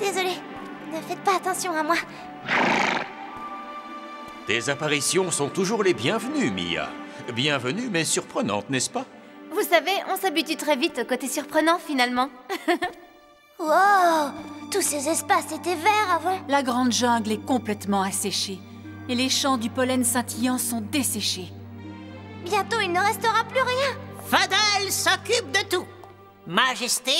Désolée, ne faites pas attention à moi. Tes apparitions sont toujours les bienvenues, Mia. Bienvenues, mais surprenantes, n'est-ce pas? Vous savez, on s'habitue très vite au côté surprenant, finalement. Wow! Tous ces espaces étaient verts avant. La grande jungle est complètement asséchée. Et les champs du pollen scintillant sont desséchés. Bientôt, il ne restera plus rien. Fadal s'occupe de tout. Majesté,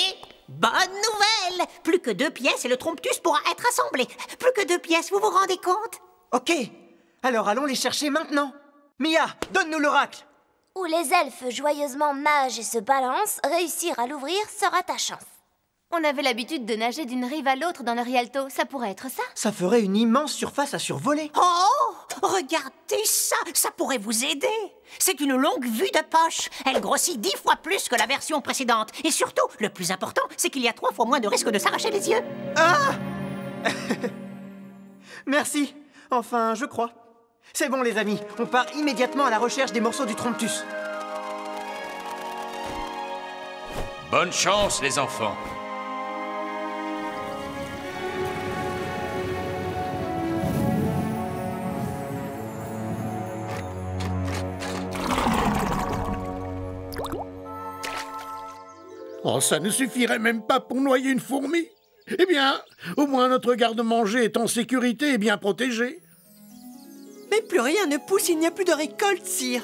bonne nouvelle. Plus que 2 pièces et le Tromptus pourra être assemblé. Plus que 2 pièces, vous vous rendez compte? Ok, alors allons les chercher maintenant. Mia, donne-nous l'oracle. Où les elfes joyeusement nagent et se balancent, réussir à l'ouvrir sera ta chance. On avait l'habitude de nager d'une rive à l'autre dans le Rialto. Ça pourrait être ça? Ça ferait une immense surface à survoler. Oh, regardez ça, ça pourrait vous aider. C'est une longue vue de poche. Elle grossit 10 fois plus que la version précédente. Et surtout, le plus important, c'est qu'il y a 3 fois moins de risque de s'arracher les yeux. Ah! Merci. Enfin, je crois. C'est bon, les amis. On part immédiatement à la recherche des morceaux du Tromptus. Bonne chance, les enfants. Oh, ça ne suffirait même pas pour noyer une fourmi. Eh bien, au moins notre garde-manger est en sécurité et bien protégé. Mais plus rien ne pousse, il n'y a plus de récolte, sire.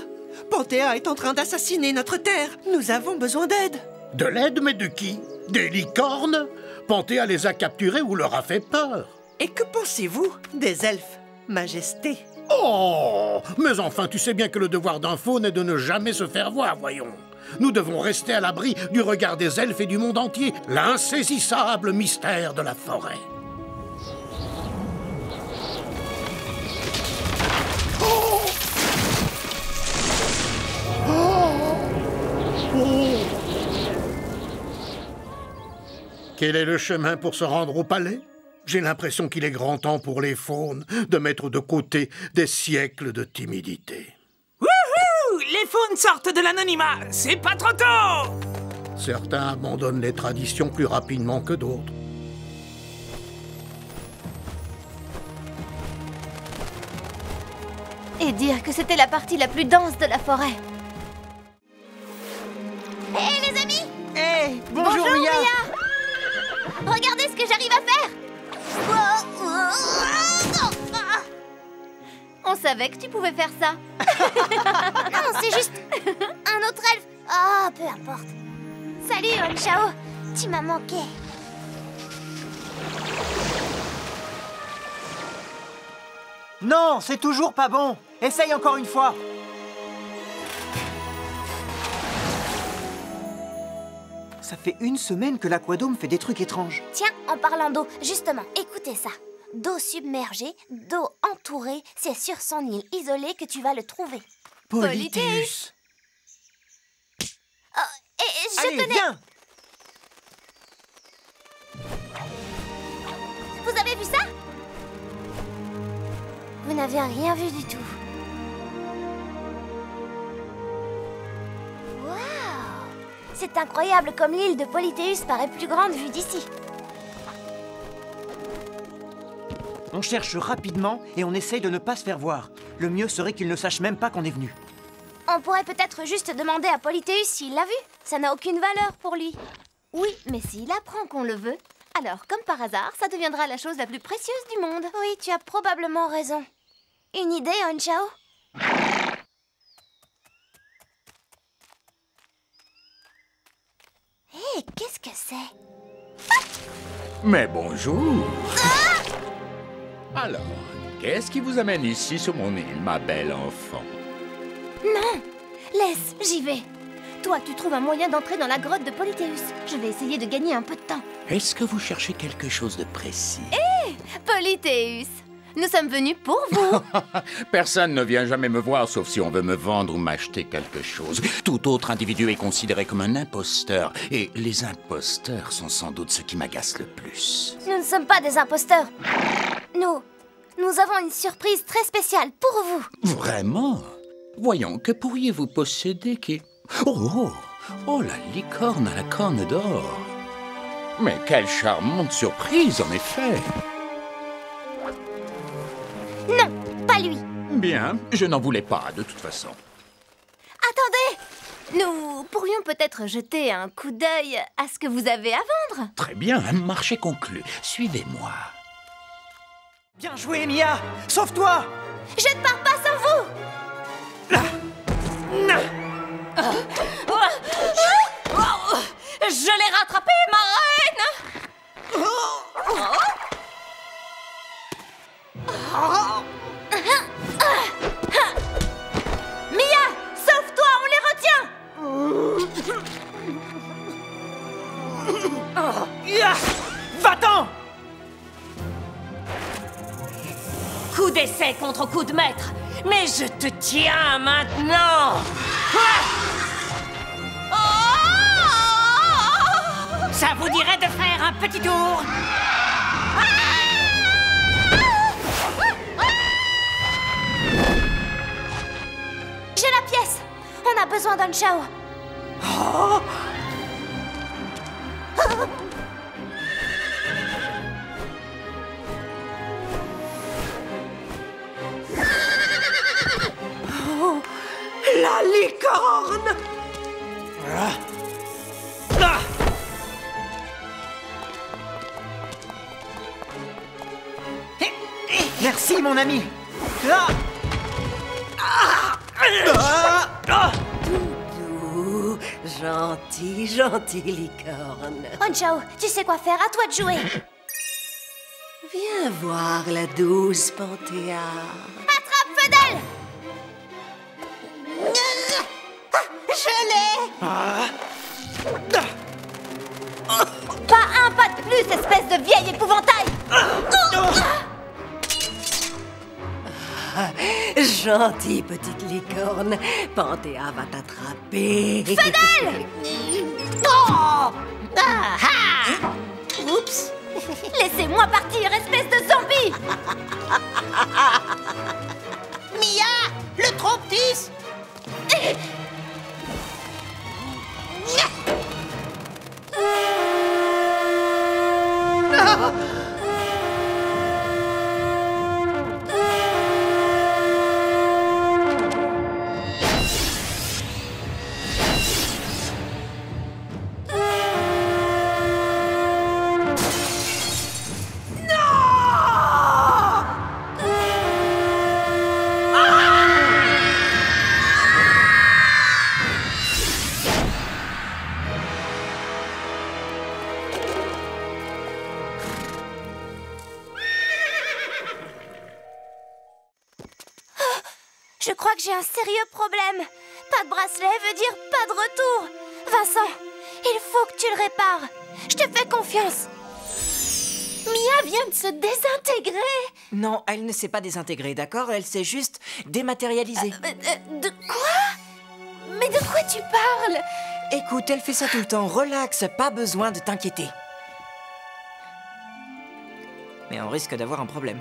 Panthéa est en train d'assassiner notre terre. Nous avons besoin d'aide. De l'aide, mais de qui? Des licornes? Panthéa les a capturés ou leur a fait peur. Et que pensez-vous des elfes, Majesté? Oh! Mais enfin, tu sais bien que le devoir d'un faune est de ne jamais se faire voir, voyons. Nous devons rester à l'abri du regard des elfes et du monde entier, l'insaisissable mystère de la forêt. Oh! Oh! Oh! Quel est le chemin pour se rendre au palais? J'ai l'impression qu'il est grand temps pour les faunes de mettre de côté des siècles de timidité. Les faunes sortent de l'anonymat. C'est pas trop tôt. Certains abandonnent les traditions plus rapidement que d'autres. Et dire que c'était la partie la plus dense de la forêt. Hé, les amis! Hey, bonjour, Mia. Regardez ce que j'arrive à faire! On savait que tu pouvais faire ça. Non, c'est juste un autre elfe. Ah, peu importe. Salut, Onchao. Tu m'as manqué. Non, c'est toujours pas bon. Essaye encore une fois. Ça fait 1 semaine que l'aquadome fait des trucs étranges. Tiens, en parlant d'eau, justement, écoutez ça. D'eau submergée, d'eau entourée, c'est sur son île isolée que tu vas le trouver. Polythéus. Oh, et je Allez, connais... viens. Vous avez vu ça? Vous n'avez rien vu du tout. Waouh! C'est incroyable comme l'île de Polythéus paraît plus grande vue d'ici. On cherche rapidement et on essaye de ne pas se faire voir. Le mieux serait qu'il ne sache même pas qu'on est venu. On pourrait peut-être juste demander à Polythéus s'il l'a vu. Ça n'a aucune valeur pour lui. Oui, mais s'il apprend qu'on le veut, alors comme par hasard, ça deviendra la chose la plus précieuse du monde. Oui, tu as probablement raison. Une idée, Onchao? Hé, qu'est-ce que c'est? Mais bonjour. Alors, qu'est-ce qui vous amène ici sur mon île, ma belle enfant? Non! Laisse, j'y vais. Toi, tu trouves un moyen d'entrer dans la grotte de Polythéus. Je vais essayer de gagner un peu de temps. Est-ce que vous cherchez quelque chose de précis? Polythéus! Nous sommes venus pour vous. Personne ne vient jamais me voir, sauf si on veut me vendre ou m'acheter quelque chose. Tout autre individu est considéré comme un imposteur. Et les imposteurs sont sans doute ceux qui m'agacent le plus. Nous ne sommes pas des imposteurs. Nous avons une surprise très spéciale pour vous. Vraiment? Voyons, que pourriez-vous posséder qui... Oh, oh, oh, la licorne à la corne d'or. Mais quelle charmante surprise, en effet. Non, pas lui. Bien, je n'en voulais pas, de toute façon. Attendez! Nous pourrions peut-être jeter un coup d'œil à ce que vous avez à vendre. Très bien, marché conclu. Suivez-moi. Bien joué, Mia! Sauve-toi! Je ne pars pas sans vous! Je l'ai rattrapé, ma reine! Mia! Sauve-toi, on les retient! Va-t'en! Coup d'essai contre coup de maître. Mais je te tiens maintenant! Ça vous dirait de faire un petit tour? J'ai la pièce. On a besoin d'un Chao. La licorne! Merci, mon ami! Doudou, gentil licorne. Chao, tu sais quoi faire, à toi de jouer. Viens voir la douce Panthéa. Attrape Fedel. Pas un pas de plus, espèce de vieille épouvantail. Gentille petite licorne, Panthéa va t'attraper. Fedel! Oups! Laissez-moi partir, espèce de zombie. Mia! Le trompe-tis! Je crois que j'ai un sérieux problème. Pas de bracelet veut dire pas de retour. Vincent, il faut que tu le répares. Je te fais confiance. Mia vient de se désintégrer. Non, elle ne s'est pas désintégrée, d'accord? Elle s'est juste dématérialisée. De quoi? Mais de quoi tu parles? Écoute, elle fait ça tout le temps. Relax, pas besoin de t'inquiéter. Mais on risque d'avoir un problème.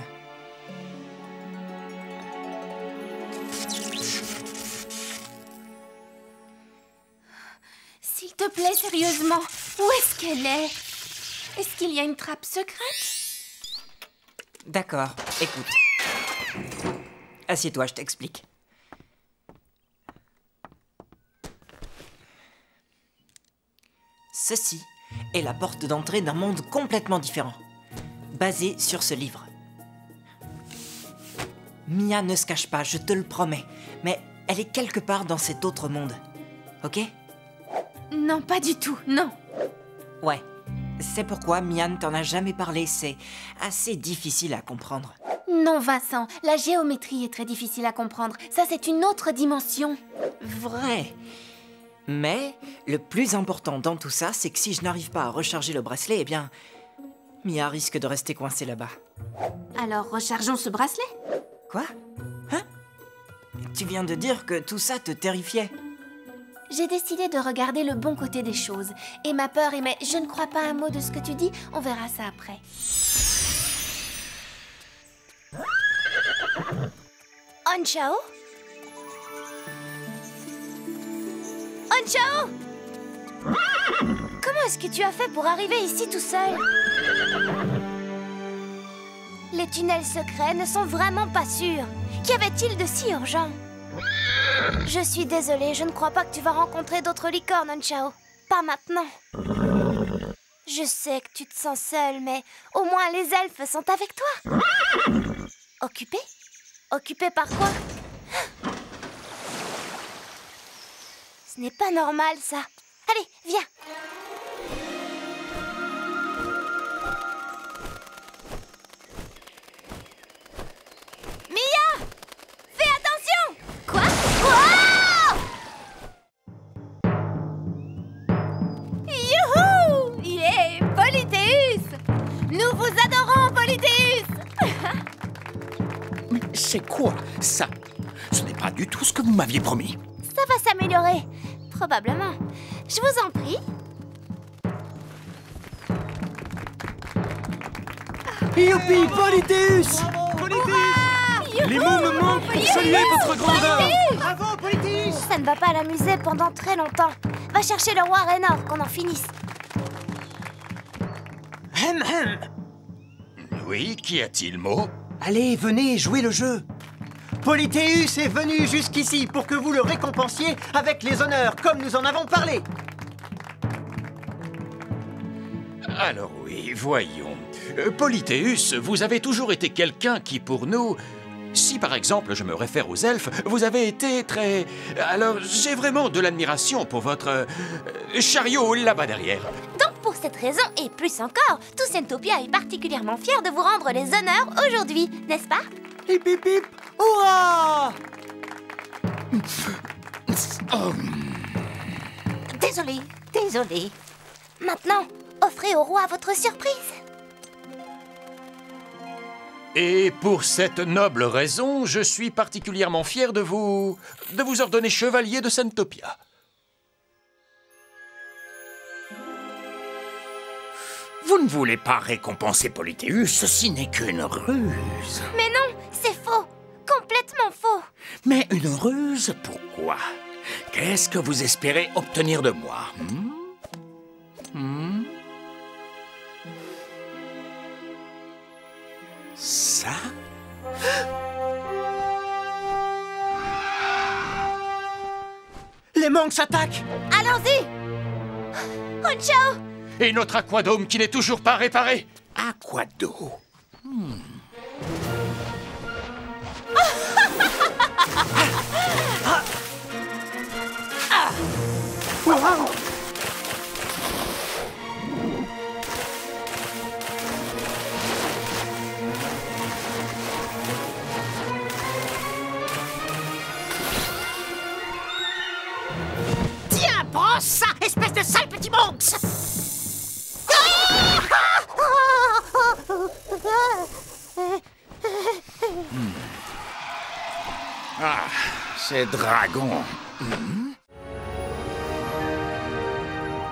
S'il te plaît, sérieusement, où est-ce qu'elle est? Est-ce qu'il y a une trappe secrète? D'accord, écoute. Assieds-toi, je t'explique. Ceci est la porte d'entrée d'un monde complètement différent, basé sur ce livre. Mia ne se cache pas, je te le promets, mais elle est quelque part dans cet autre monde, ok? Non, pas du tout, non. Ouais, c'est pourquoi Mia ne t'en a jamais parlé, c'est assez difficile à comprendre. Non, Vincent, la géométrie est très difficile à comprendre. Ça, c'est une autre dimension. Vrai. Mais le plus important dans tout ça, c'est que si je n'arrive pas à recharger le bracelet, eh bien, Mia risque de rester coincée là-bas. Alors, rechargeons ce bracelet? Quoi? Hein? Tu viens de dire que tout ça te terrifiait. J'ai décidé de regarder le bon côté des choses. Et ma peur est... Mais je ne crois pas un mot de ce que tu dis. On verra ça après. Chao? Chao? Comment est-ce que tu as fait pour arriver ici tout seul? Les tunnels secrets ne sont vraiment pas sûrs. Qu'y avait-il de si urgent? Je suis désolée, je ne crois pas que tu vas rencontrer d'autres licornes, Honchao. Pas maintenant. Je sais que tu te sens seule, mais au moins les elfes sont avec toi. Occupé? Occupé par quoi? Ce n'est pas normal, ça. Allez, viens. Mia! Fais attention! Quoi? Youhou! Yeah! Polythéus! Nous vous adorons, Polythéus! Mais c'est quoi ça? Ce n'est pas du tout ce que vous m'aviez promis. Ça va s'améliorer. Probablement. Je vous en prie. Youpi, Polythéus! Les mots me manquent pour saluer votre grandeur! Bravo, Polythéus! Ça ne va pas l'amuser pendant très longtemps. Va chercher le roi Raynor, qu'on en finisse. Oui, qu'y a-t-il, Mo? Allez, venez, jouez le jeu. Polythéus est venu jusqu'ici pour que vous le récompensiez avec les honneurs, comme nous en avons parlé. Alors oui, voyons. Polythéus, vous avez toujours été quelqu'un qui, pour nous... Si, par exemple, je me réfère aux elfes, vous avez été très... Alors, j'ai vraiment de l'admiration pour votre... chariot là-bas derrière. Donc, pour cette raison, et plus encore, tout Sentopia est particulièrement fier de vous rendre les honneurs aujourd'hui, n'est-ce pas? Hip hip hip! Hurrah! Désolé. Maintenant, offrez au roi votre surprise. Et pour cette noble raison, je suis particulièrement fier de vous ordonner chevalier de Sentopia. Vous ne voulez pas récompenser Polythéus, ceci n'est qu'une ruse. Mais non, c'est faux. Complètement faux. Mais une ruse, pourquoi? Qu'est-ce que vous espérez obtenir de moi? Ça? Les manques s'attaquent! Allons-y. Honchao! Et notre aquadôme qui n'est toujours pas réparé. À quoi d'eau? Tiens, prends ça, espèce de sale petit monx! Ah, ces dragons.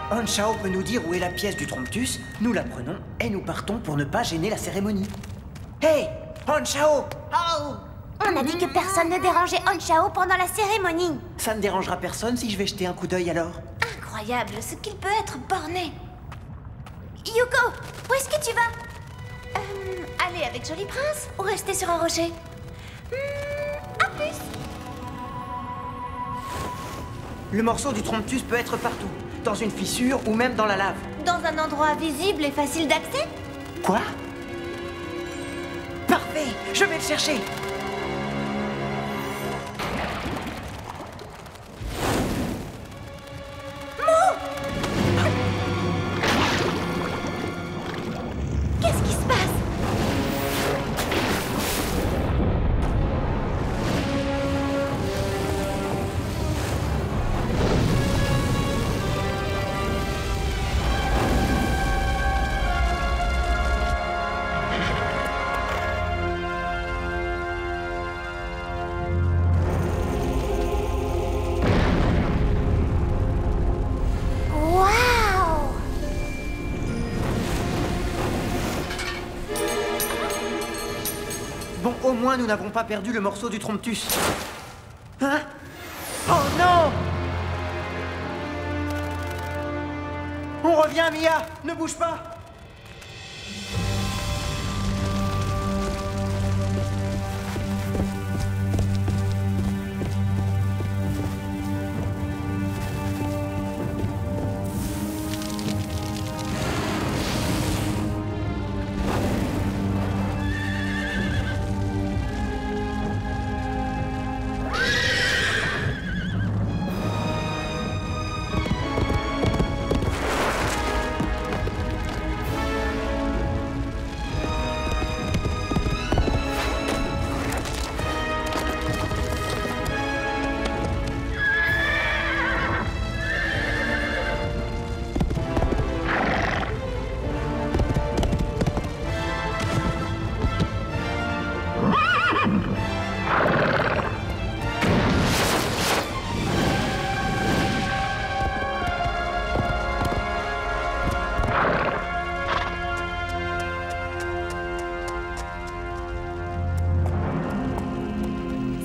Honchao peut nous dire où est la pièce du Tromptus, nous la prenons et nous partons pour ne pas gêner la cérémonie. Hey, Honchao! On a dit que personne ne dérangeait Honchao pendant la cérémonie. Ça ne dérangera personne si je vais jeter un coup d'œil alors? Incroyable ce qu'il peut être borné. Yuko, où est-ce que tu vas? Aller avec Joli Prince ou rester sur un rocher? À plus. Le morceau du Tromptus peut être partout, dans une fissure ou même dans la lave. Dans un endroit visible et facile d'accès? Quoi? Parfait, je vais le chercher. Qu'est-ce qui se passe? Waouh! Bon, au moins nous n'avons pas perdu le morceau du Tromptus. Hein? Oh non! On revient, Mia! Ne bouge pas!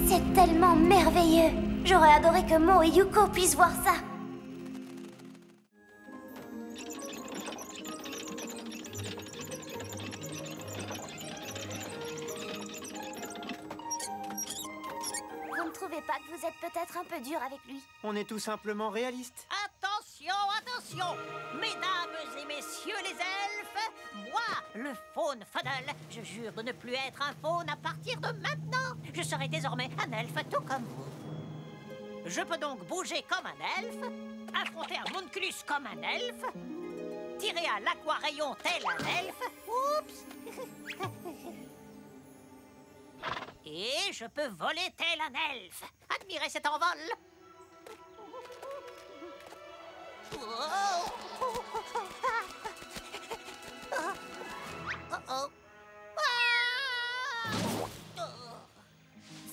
C'est tellement merveilleux. J'aurais adoré que Mo et Yuko puissent voir ça. Vous ne trouvez pas que vous êtes peut-être un peu dur avec lui? On est tout simplement réalistes. Attention, attention! Mesdames et messieurs les elfes, moi, le faune Fuddle, je jure de ne plus être un faune à partir de maintenant. Je serai désormais un elfe tout comme vous. Je peux donc bouger comme un elfe, affronter un Homunculus comme un elfe, tirer à l'aquarayon tel un elfe. Oups! Et je peux voler tel un elfe. Admirez cet envol.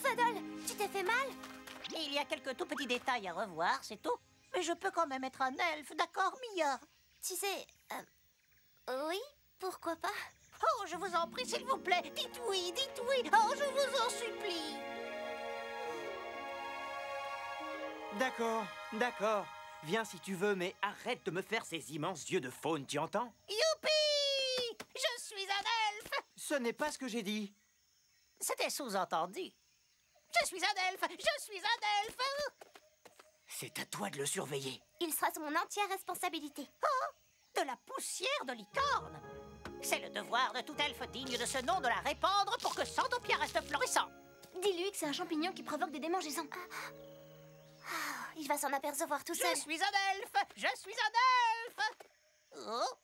Fuddle, tu t'es fait mal? Il y a quelques tout petits détails à revoir, c'est tout. Mais je peux quand même être un elfe, d'accord, Mia? Tu sais... oui, pourquoi pas? Oh, je vous en prie, s'il vous plaît, dites oui, dites oui. Oh, je vous en supplie. D'accord, d'accord. Viens si tu veux, mais arrête de me faire ces immenses yeux de faune, tu entends? Youpi! Je suis un elfe! Ce n'est pas ce que j'ai dit. C'était sous-entendu. Je suis un elfe! Je suis un elfe! C'est à toi de le surveiller. Il sera sous mon entière responsabilité. Oh! De la poussière de licorne! C'est le devoir de tout elfe digne de ce nom de la répandre pour que Sandopia reste florissant. Dis-lui que c'est un champignon qui provoque des démangeaisons. Il va s'en apercevoir tout seul. Je suis un elfe! Je suis un elfe! Oh.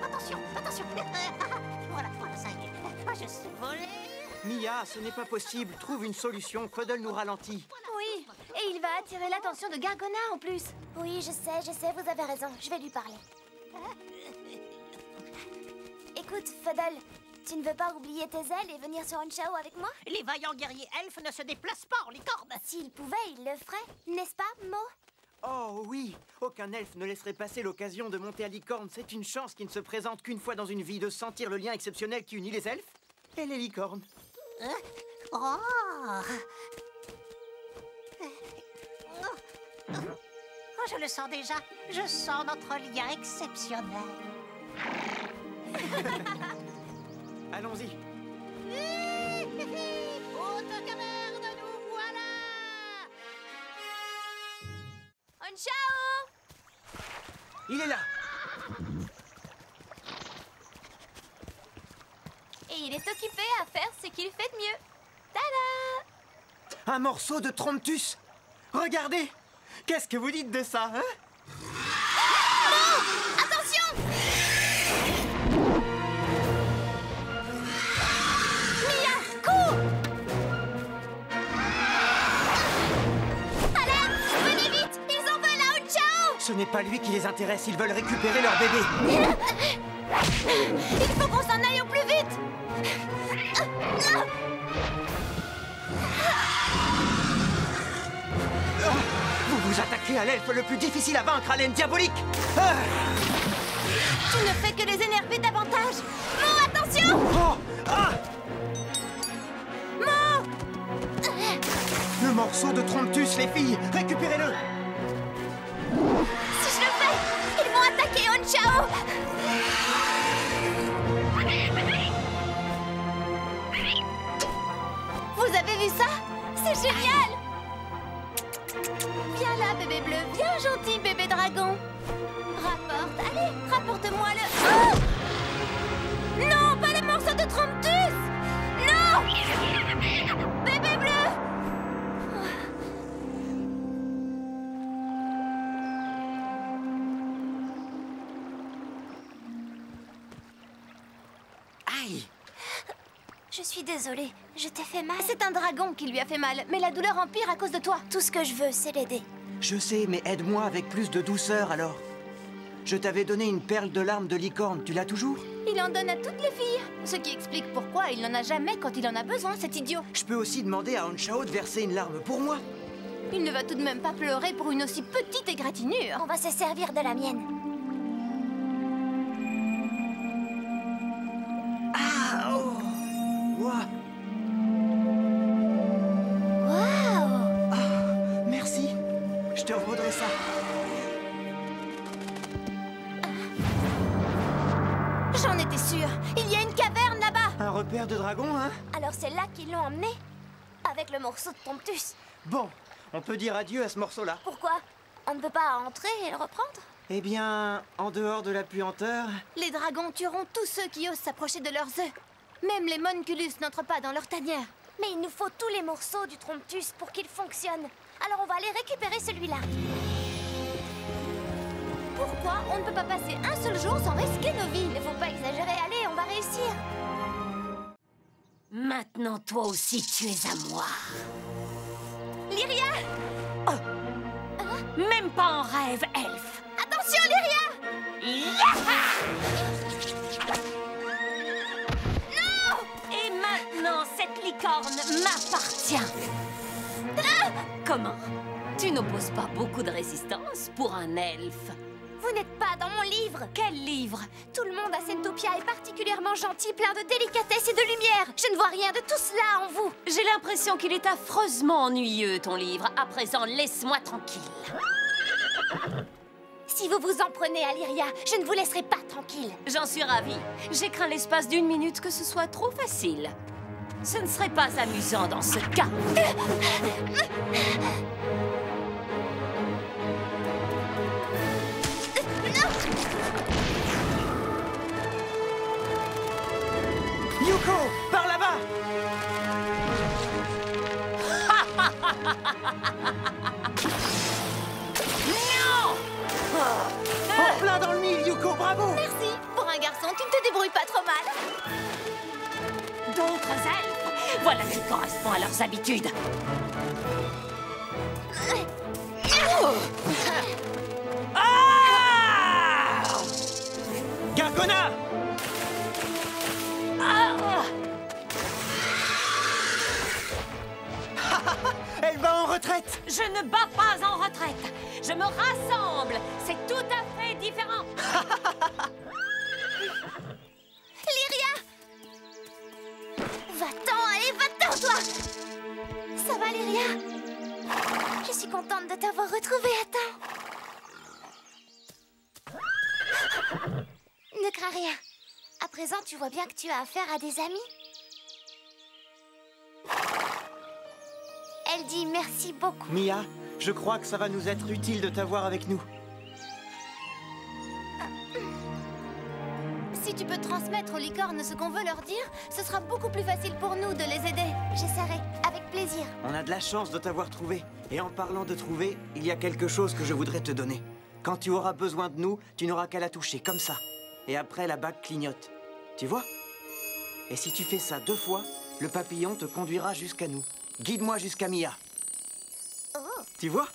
Attention, attention! Voilà, ça y est. Je suis volée. Mia, ce n'est pas possible. Trouve une solution. Fuddle nous ralentit. Oui, et il va attirer l'attention de Gargona en plus. Oui, je sais, vous avez raison. Je vais lui parler. Écoute, Fuddle, tu ne veux pas oublier tes ailes et venir sur Onchao avec moi? Les vaillants guerriers elfes ne se déplacent pas en licorne. S'ils pouvaient, ils le feraient, n'est-ce pas, Mo? Oh oui, aucun elfe ne laisserait passer l'occasion de monter à licorne. C'est une chance qui ne se présente qu'une fois dans une vie, de sentir le lien exceptionnel qui unit les elfes et les licornes. Oh, je le sens déjà. Je sens notre lien exceptionnel. Allons-y. Haute caverne, nous voilà. Onchao! Il est là. Et il est occupé à faire ce qu'il fait de mieux. Tada! Un morceau de Tromptus. Regardez. Qu'est-ce que vous dites de ça, hein? Attention! Mia, cours! Alerte! Venez vite! Ils en veulent à Onchao! Ce n'est pas lui qui les intéresse. Ils veulent récupérer leur bébé. Il faut qu'on s'en aille au plus vite! Vous vous attaquez à l'elfe le plus difficile à vaincre, à l'aine diabolique. Ah! Tu ne fais que les énerver davantage. Mo, attention! Oh! Ah! Mo! Le morceau de Tromptus, les filles! Récupérez-le! Si je le fais, ils vont attaquer Honchao! Vous avez vu ça? C'est génial! Viens là, bébé bleu. Viens, gentil bébé dragon. Rapporte. Allez, rapporte-moi le... Oh! Non, pas le morceau de Tromptus! Non! Bébé bleu! Aïe! Je suis désolée, je t'ai fait mal. C'est un dragon qui lui a fait mal, mais la douleur empire à cause de toi. Tout ce que je veux, c'est l'aider. Je sais, mais aide-moi avec plus de douceur, alors. Je t'avais donné une perle de larmes de licorne, tu l'as toujours? Il en donne à toutes les filles. Ce qui explique pourquoi il n'en a jamais quand il en a besoin, cet idiot. Je peux aussi demander à Honchao de verser une larme pour moi. Il ne va tout de même pas pleurer pour une aussi petite égratignure. On va se servir de la mienne. Ah, oh! Ouah. Waouh! Ah, merci. Je te revaudrai ça. J'en étais sûre. Il y a une caverne là-bas. Un repère de dragon, hein? Alors c'est là qu'ils l'ont emmené. Avec le morceau de Tromptus. Bon, on peut dire adieu à ce morceau-là. Pourquoi? On ne peut pas entrer et le reprendre? Eh bien, en dehors de la puanteur... Les dragons tueront tous ceux qui osent s'approcher de leurs œufs. Même les Monculus n'entrent pas dans leur tanière. Mais il nous faut tous les morceaux du Tromptus pour qu'il fonctionne. Alors on va aller récupérer celui-là. Pourquoi on ne peut pas passer un seul jour sans risquer nos vies? Il ne faut pas exagérer. Allez, on va réussir. Maintenant, toi aussi, tu es à moi. Lyria! Même pas en rêve, elfe. Attention, Lyria! Non! Et maintenant, cette licorne m'appartient. Comment? Tu n'opposes pas beaucoup de résistance pour un elfe. Vous n'êtes pas dans mon livre. Quel livre? Tout le monde à Sentopia est particulièrement gentil, plein de délicatesse et de lumière. Je ne vois rien de tout cela en vous. J'ai l'impression qu'il est affreusement ennuyeux, ton livre. À présent, laisse-moi tranquille. Si vous vous en prenez à Lyria, je ne vous laisserai pas tranquille. J'en suis ravie. J'ai craint l'espace d'une minute que ce soit trop facile. Ce ne serait pas amusant dans ce cas. Yuko, par là-bas! Non! En plein dans le mille, Yuko, bravo! Merci. Pour un garçon, tu ne te débrouilles pas trop mal. D'autres elfes? Voilà ce qui correspond à leurs habitudes. Ah! Gargona! Elle va en retraite! Je ne bats pas en retraite. Je me rassemble. C'est tout à fait différent. Lyria! Va-t'en, allez, va-t'en, toi! Ça va, Lyria? Je suis contente de t'avoir retrouvée à temps. Ne crains rien. À présent, tu vois bien que tu as affaire à des amis. Elle dit merci beaucoup. Mia, je crois que ça va nous être utile de t'avoir avec nous. Si tu peux transmettre aux licornes ce qu'on veut leur dire, ce sera beaucoup plus facile pour nous de les aider. J'essaierai, avec plaisir. On a de la chance de t'avoir trouvé. Et en parlant de trouver, il y a quelque chose que je voudrais te donner. Quand tu auras besoin de nous, tu n'auras qu'à la toucher, comme ça. Et après, la bague clignote. Tu vois? Et si tu fais ça 2 fois, le papillon te conduira jusqu'à nous. Guide-moi jusqu'à Mia. Oh. Tu vois?